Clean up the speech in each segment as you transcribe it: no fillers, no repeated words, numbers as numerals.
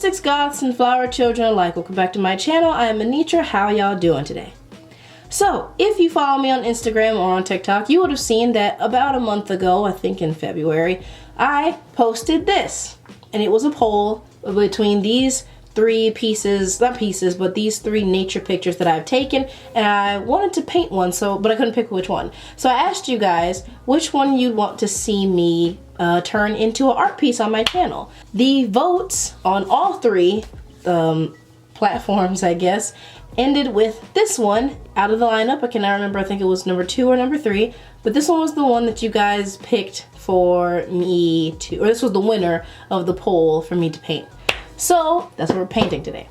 mystics, goths, and flower children alike, welcome back to my channel. I am Anitra. How y'all doing today? So, if you follow me on Instagram or on TikTok, you would have seen that about a month ago, I think in February, I posted this. And it was a poll between these three pieces, not pieces, but these three nature pictures that I've taken, and I wanted to paint one, but I couldn't pick which one. So I asked you guys which one you'd want to see me turn into an art piece on my channel. The votes on all three platforms, I guess, ended with this one out of the lineup. I cannot remember, I think it was number 2 or number 3, but this one was the one that you guys picked for me to, or this was the winner of the poll for me to paint. So that's what we're painting today.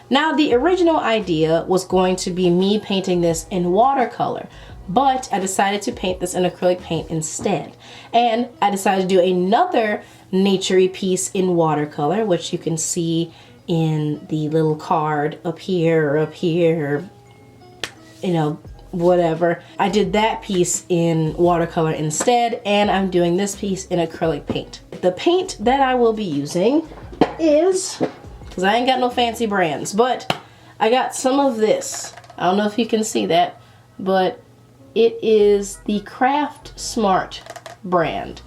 Now, the original idea was going to be me painting this in watercolor, but I decided to paint this in acrylic paint instead. And I decided to do another nature-y piece in watercolor, which you can see in the little card up here, you know, whatever. I did that piece in watercolor instead, and I'm doing this piece in acrylic paint. The paint that I will be using is, because I ain't got no fancy brands, but I got some of this. I don't know if you can see that, but it is the Craft Smart brand.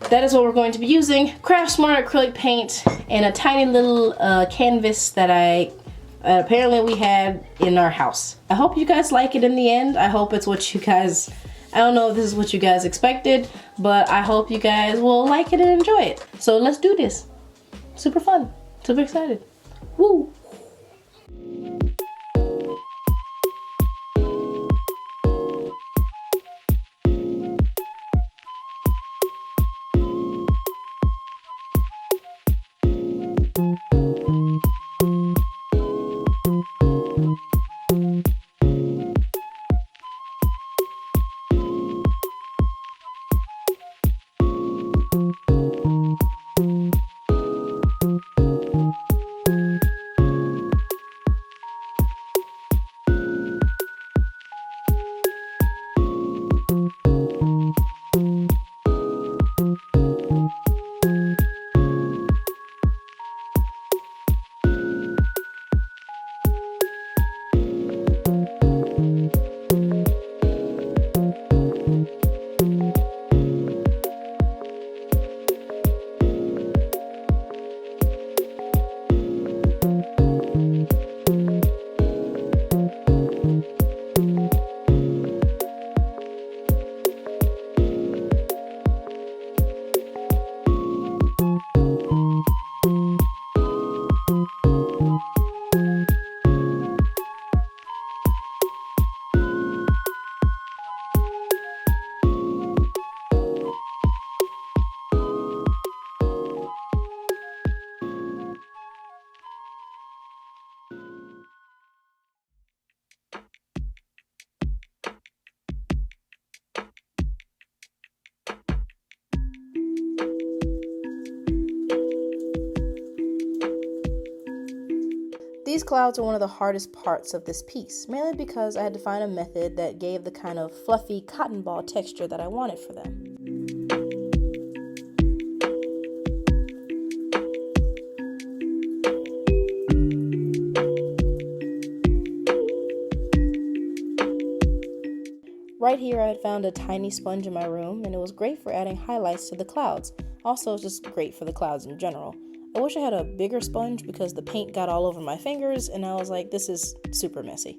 That is what we're going to be using. Craft Smart acrylic paint and a tiny little canvas that apparently we had in our house. I hope you guys like it in the end. I hope it's what you guys, I don't know if this is what you guys expected, but I hope you guys will like it and enjoy it. So let's do this. Super fun, super excited. Woo! These clouds are one of the hardest parts of this piece, mainly because I had to find a method that gave the kind of fluffy cotton ball texture that I wanted for them. Right here I had found a tiny sponge in my room, and it was great for adding highlights to the clouds. Also, it's just great for the clouds in general. I wish I had a bigger sponge because the paint got all over my fingers and I was like, this is super messy.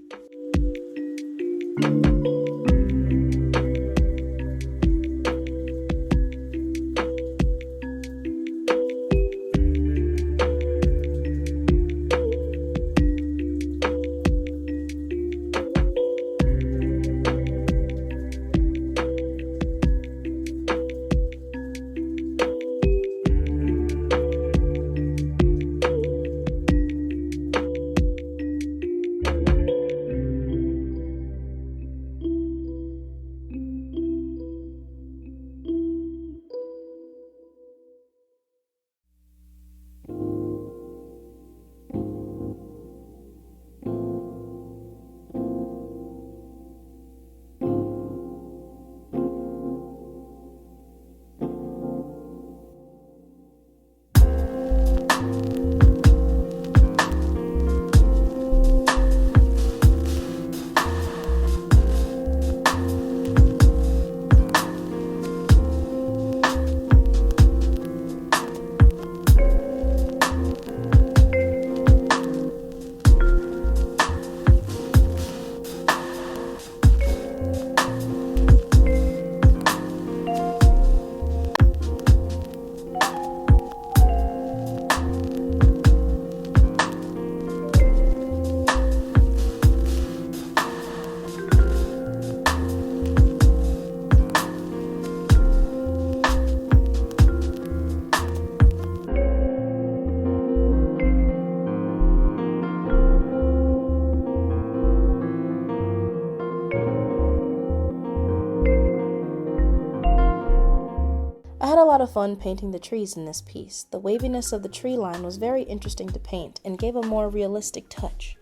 fun painting the trees in this piece. The waviness of the tree line was very interesting to paint and gave a more realistic touch.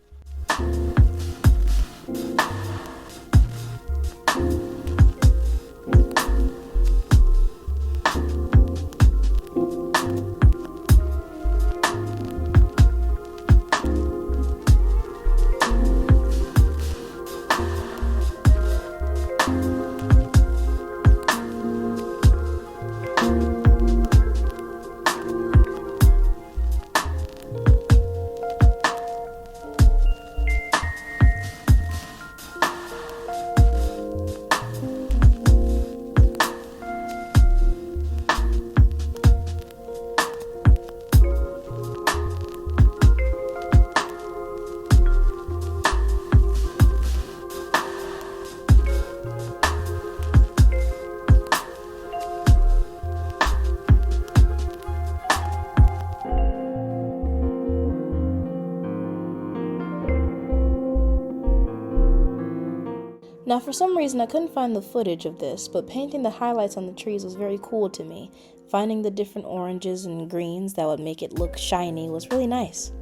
Now for some reason I couldn't find the footage of this, but painting the highlights on the trees was very cool to me. Finding the different oranges and greens that would make it look shiny was really nice.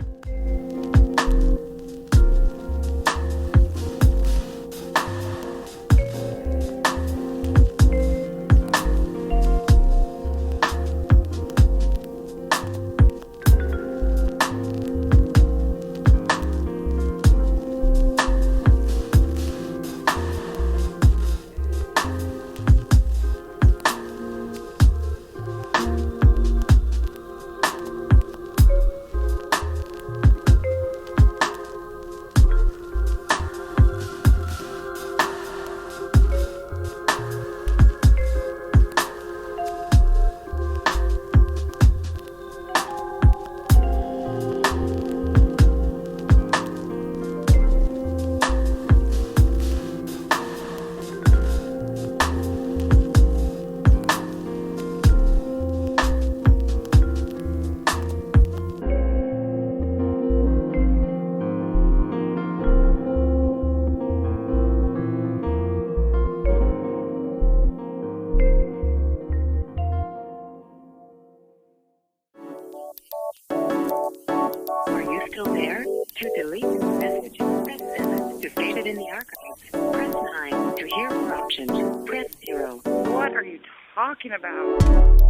Still there? To delete this message, press 7. To save it in the archives, press 9. To hear more options, press 0. What are you talking about?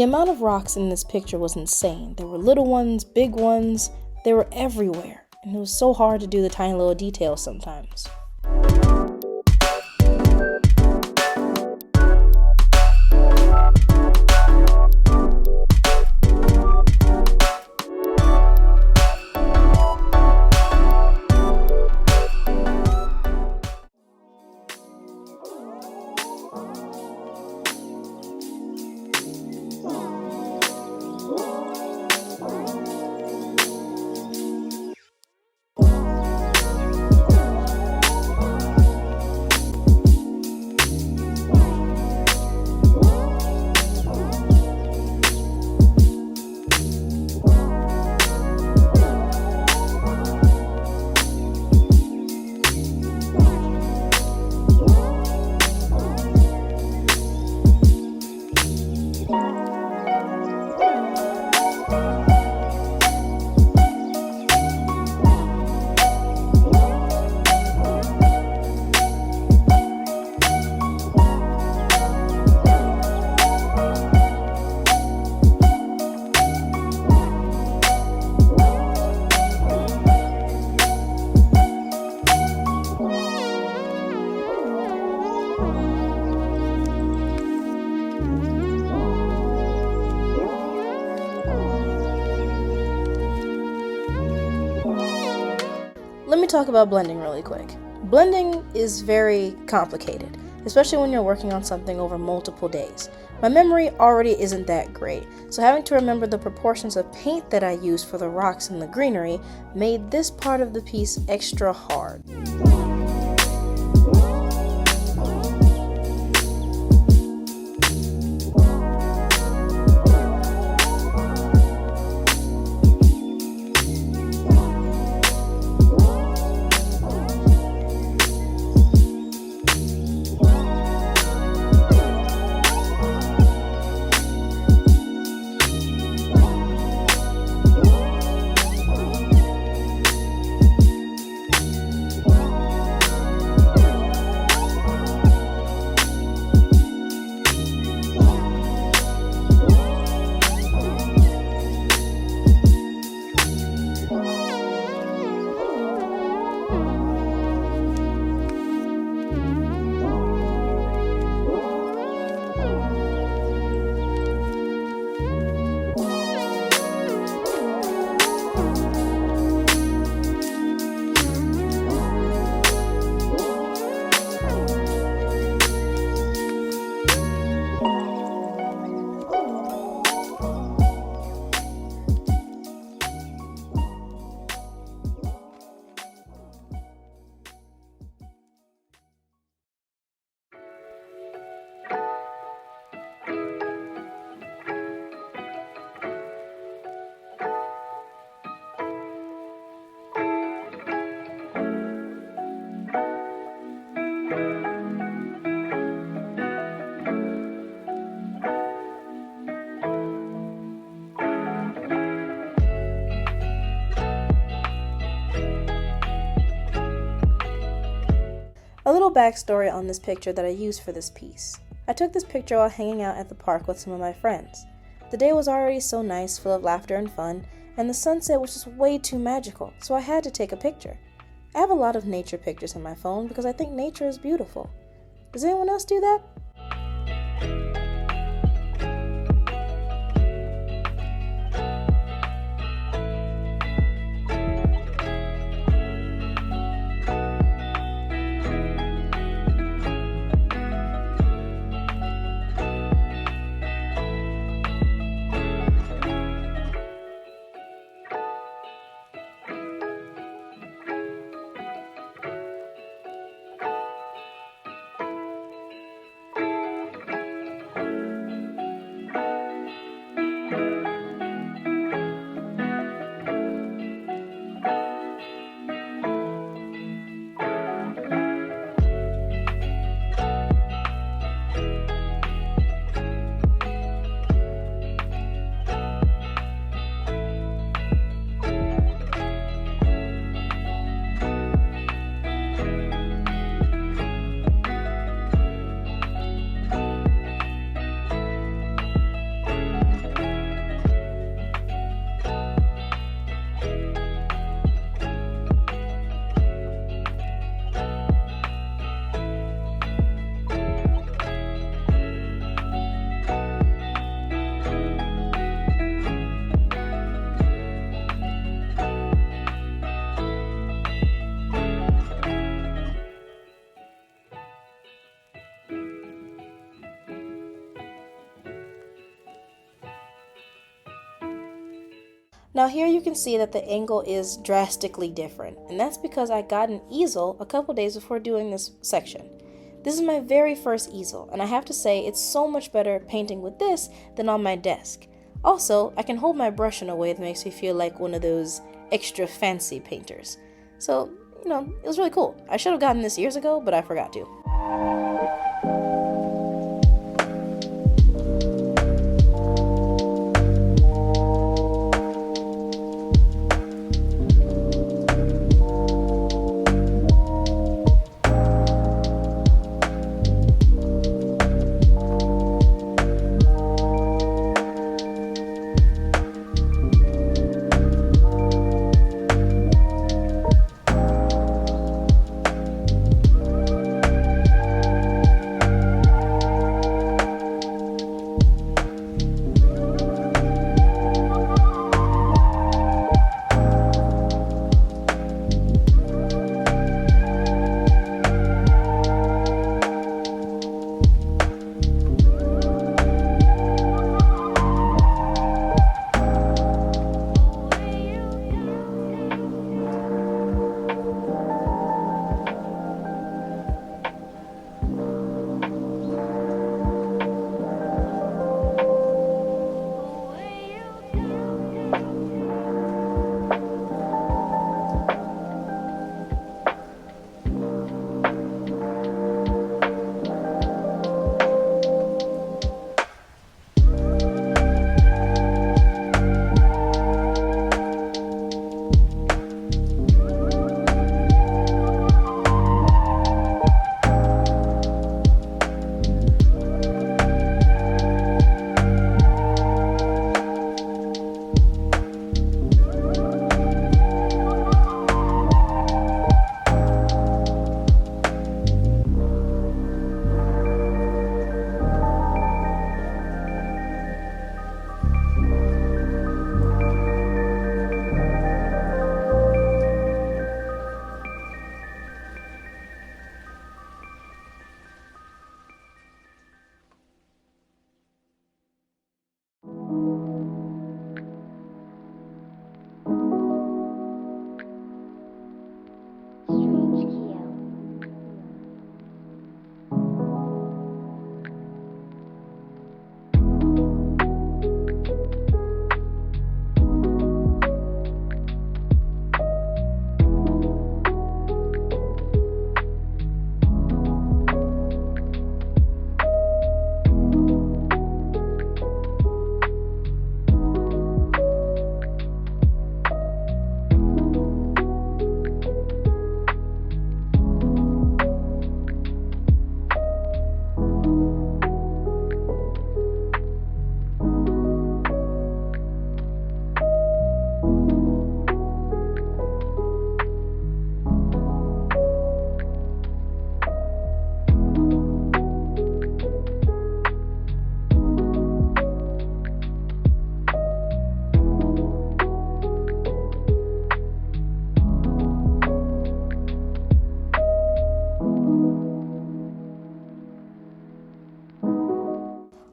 The amount of rocks in this picture was insane. There were little ones, big ones, they were everywhere, and it was so hard to do the tiny little details sometimes. Let me talk about blending really quick. Blending is very complicated, especially when you're working on something over multiple days. My memory already isn't that great, so having to remember the proportions of paint that I used for the rocks and the greenery made this part of the piece extra hard. A little backstory on this picture that I used for this piece. I took this picture while hanging out at the park with some of my friends. The day was already so nice, full of laughter and fun, and the sunset was just way too magical, so I had to take a picture. I have a lot of nature pictures on my phone because I think nature is beautiful. Does anyone else do that? Now here you can see that the angle is drastically different, and that's because I got an easel a couple days before doing this section. This is my very first easel, and I have to say it's so much better painting with this than on my desk. Also, I can hold my brush in a way that makes me feel like one of those extra fancy painters. So, it was really cool. I should have gotten this years ago, but I forgot to.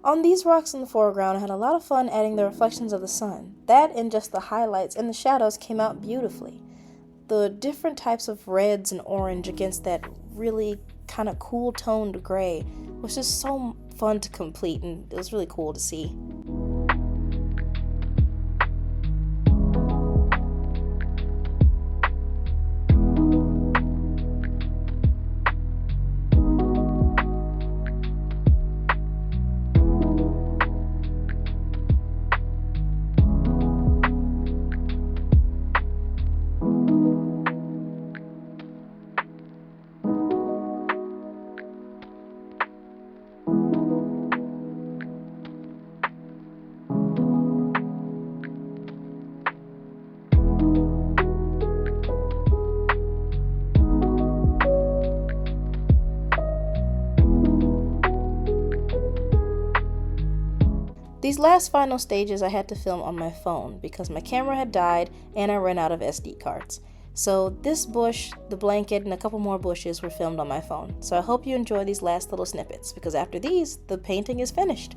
On these rocks in the foreground, I had a lot of fun adding the reflections of the sun. That and just the highlights and the shadows came out beautifully. The different types of reds and orange against that really kind of cool toned gray was just so fun to complete, and it was really cool to see. These last final stages I had to film on my phone because my camera had died and I ran out of SD cards. So this bush, the blanket, and a couple more bushes were filmed on my phone. So I hope you enjoy these last little snippets because after these, the painting is finished.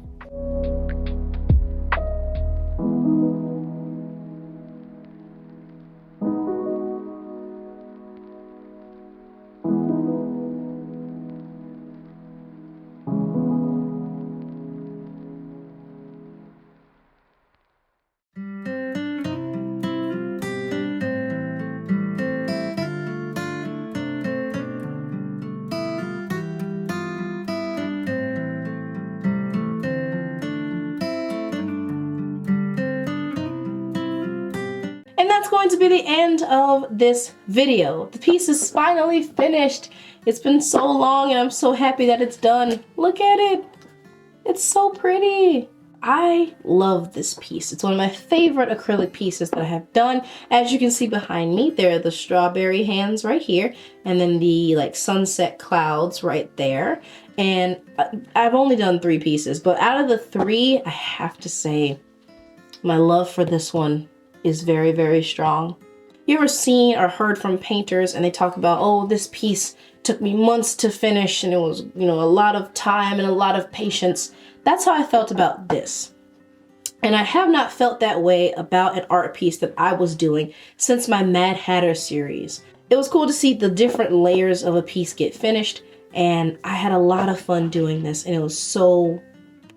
And that's going to be the end of this video. The piece is finally finished. It's been so long and I'm so happy that it's done. Look at it. It's so pretty. I love this piece. It's one of my favorite acrylic pieces that I have done. As you can see behind me, there are the strawberry hands right here, and then the like sunset clouds right there. And I've only done 3 pieces, but out of the 3, I have to say my love for this one is very, very strong. You ever seen or heard from painters and they talk about, oh, this piece took me months to finish and it was, you know, a lot of time and a lot of patience. That's how I felt about this. And I have not felt that way about an art piece that I was doing since my Mad Hatter series. It was cool to see the different layers of a piece get finished, and I had a lot of fun doing this, and it was so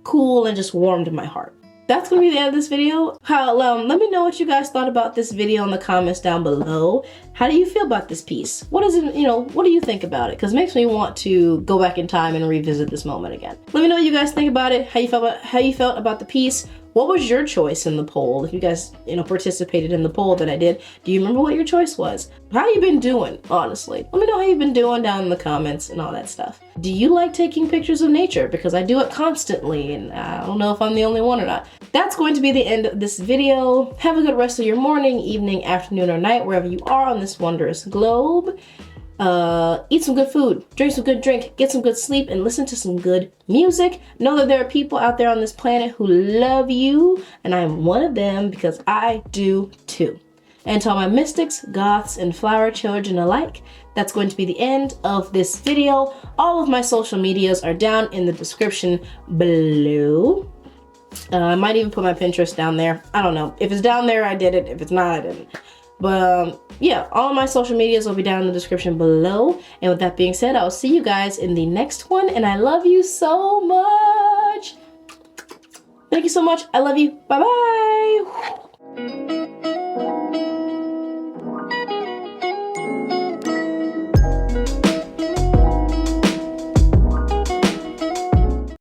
cool and just warmed my heart. That's gonna be the end of this video. Let me know what you guys thought about this video in the comments down below. How do you feel about this piece? What is it, what do you think about it? Because it makes me want to go back in time and revisit this moment again. Let me know what you guys think about it, how you felt about the piece. What was your choice in the poll? If you guys, participated in the poll that I did, do you remember what your choice was? How you been doing, honestly? Let me know how you've been doing down in the comments and all that stuff. Do you like taking pictures of nature? Because I do it constantly, and I don't know if I'm the only one or not. That's going to be the end of this video. Have a good rest of your morning, evening, afternoon, or night, wherever you are on this wondrous globe. Eat some good food, drink some good drink, get some good sleep, and listen to some good music. Know that there are people out there on this planet who love you, and I am one of them because I do too. And to all my mystics, goths, and flower children alike, that's going to be the end of this video. All of my social medias are down in the description below. I might even put my Pinterest down there. I don't know. If it's down there, I did it. If it's not, I didn't. But yeah, all of my social medias will be down in the description below. And with that being said, I'll see you guys in the next one. And I love you so much. Thank you so much. I love you. Bye-bye.